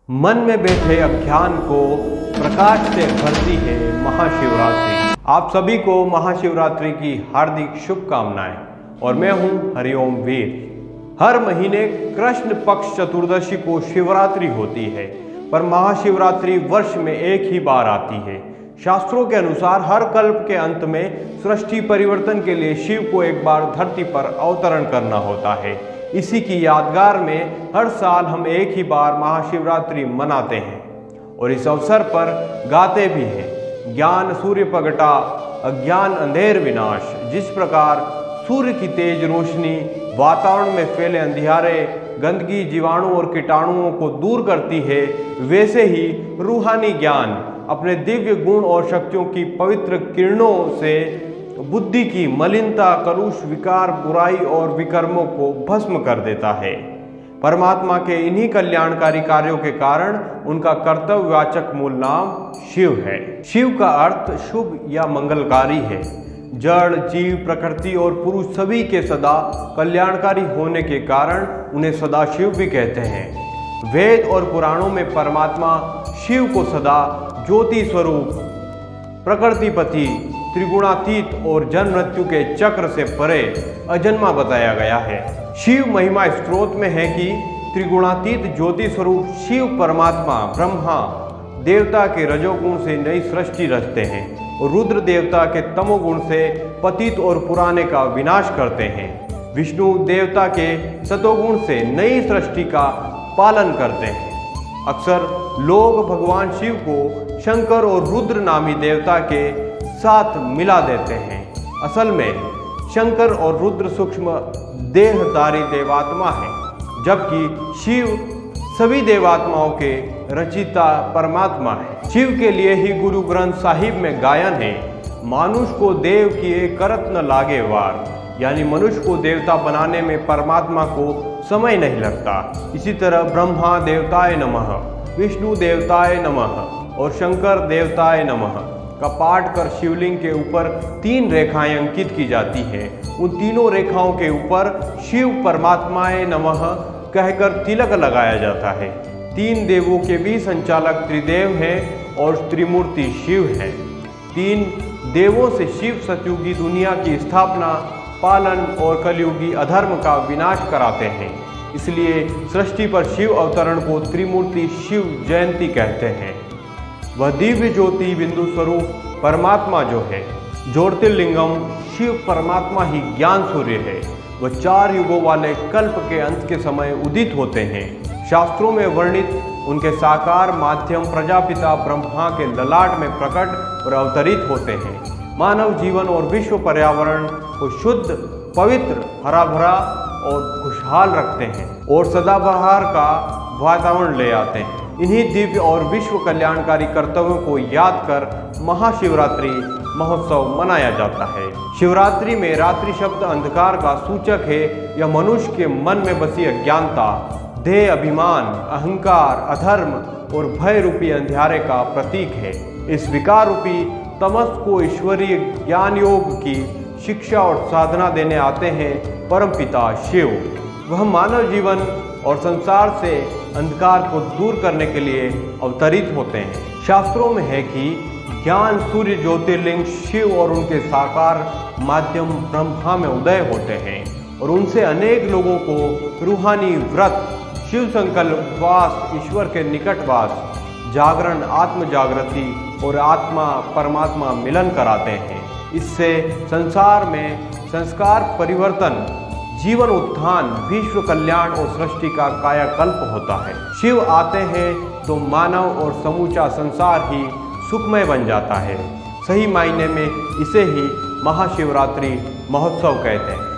मन में बैठे अज्ञान को प्रकाश से भरती है महाशिवरात्रि। आप सभी को महाशिवरात्रि की हार्दिक शुभकामनाएं और मैं हूं हरिओम वीर। हर महीने कृष्ण पक्ष चतुर्दशी को शिवरात्रि होती है, पर महाशिवरात्रि वर्ष में एक ही बार आती है। शास्त्रों के अनुसार हर कल्प के अंत में सृष्टि परिवर्तन के लिए शिव को एक बार धरती पर अवतरण करना होता है। इसी की यादगार में हर साल हम एक ही बार महाशिवरात्रि मनाते हैं और इस अवसर पर गाते भी हैं, ज्ञान सूर्य प्रगटा अज्ञान अंधेर विनाश। जिस प्रकार सूर्य की तेज रोशनी वातावरण में फैले अंधियारे, गंदगी, जीवाणु और कीटाणुओं को दूर करती है, वैसे ही रूहानी ज्ञान अपने दिव्य गुण और शक्तियों की पवित्र किरणों से बुद्धि की मलिनता, कलुष, विकार, बुराई और विकर्मों को भस्म कर देता है। परमात्मा के इन्हीं कल्याणकारी कार्यों के कारण उनका कर्तव्यवाचक मूल नाम शिव है। शिव का अर्थ शुभ या मंगलकारी है। जड़, जीव, प्रकृति और पुरुष सभी के सदा कल्याणकारी होने के कारण उन्हें सदाशिव भी कहते हैं। वेद और पुराणों में परमात्मा शिव को सदा ज्योति स्वरूप, प्रकृतिपति, त्रिगुणातीत और जन्म मृत्यु के चक्र से परे अजन्मा बताया गया है। शिव महिमा स्त्रोत में है कि त्रिगुणातीत ज्योति स्वरूप शिव परमात्मा ब्रह्मा देवता के रजोगुण से नई सृष्टि रचते हैं और रुद्र देवता के तमोगुण से पतित और पुराने का विनाश करते हैं। विष्णु देवता के सतोगुण से नई सृष्टि का पालन करते हैं। अक्सर लोग भगवान शिव को शंकर और रुद्र नामी देवता के साथ मिला देते हैं। असल में शंकर और रुद्र सूक्ष्म देहधारी देवात्मा है, जबकि शिव सभी देवात्माओं के रचिता परमात्मा है। शिव के लिए ही गुरु ग्रंथ साहिब में गायन है, मानुष को देव किए करत न लागे वार, यानी मनुष्य को देवता बनाने में परमात्मा को समय नहीं लगता। इसी तरह ब्रह्मा देवताय नमः, विष्णु देवताय नमः और शंकर देवताय नमः का पाठ कर शिवलिंग के ऊपर 3 रेखाएं अंकित की जाती है। उन तीनों रेखाओं के ऊपर शिव परमात्माए नमः कहकर तिलक लगाया जाता है। 3 देवों के भी संचालक त्रिदेव हैं और त्रिमूर्ति शिव हैं। 3 देवों से शिव सतयुगी दुनिया की स्थापना, पालन और कलयुगी अधर्म का विनाश कराते हैं। इसलिए सृष्टि पर शिव अवतरण को त्रिमूर्ति शिव जयंती कहते हैं। वह दिव्य ज्योति बिंदु स्वरूप परमात्मा जो है, ज्योतिर्लिंगम शिव परमात्मा ही ज्ञान सूर्य है। वह 4 युगों वाले कल्प के अंत के समय उदित होते हैं। शास्त्रों में वर्णित उनके साकार माध्यम प्रजापिता ब्रह्मा के ललाट में प्रकट और अवतरित होते हैं। मानव जीवन और विश्व पर्यावरण को शुद्ध, पवित्र, हरा भरा और खुशहाल रखते हैं और सदाबहार का वातावरण ले आते हैं। इन्हीं दिव्य और विश्व कल्याणकारी कर्तव्यों को याद कर महाशिवरात्रि महोत्सव मनाया जाता है। शिवरात्रि में रात्रि शब्द अंधकार का सूचक है। यह मनुष्य के मन में बसी अज्ञानता, देह अभिमान, अहंकार, अधर्म और भय रूपी अंधियारे का प्रतीक है। इस विकार रूपी तमस को ईश्वरीय ज्ञान योग की शिक्षा और साधना देने आते हैं परमपिता शिव। वह मानव जीवन और संसार से अंधकार को दूर करने के लिए अवतरित होते हैं। शास्त्रों में है कि ज्ञान सूर्य ज्योतिर्लिंग शिव और उनके साकार माध्यम ब्रह्मा में उदय होते हैं और उनसे अनेक लोगों को रूहानी व्रत, शिव संकल्प वास, ईश्वर के निकटवास, जागरण, आत्म जागृति और आत्मा परमात्मा मिलन कराते हैं। इससे संसार में संस्कार परिवर्तन, जीवन उत्थान, विश्व कल्याण और सृष्टि का कायाकल्प होता है। शिव आते हैं तो मानव और समूचा संसार ही सुखमय बन जाता है। सही मायने में इसे ही महाशिवरात्रि महोत्सव कहते हैं।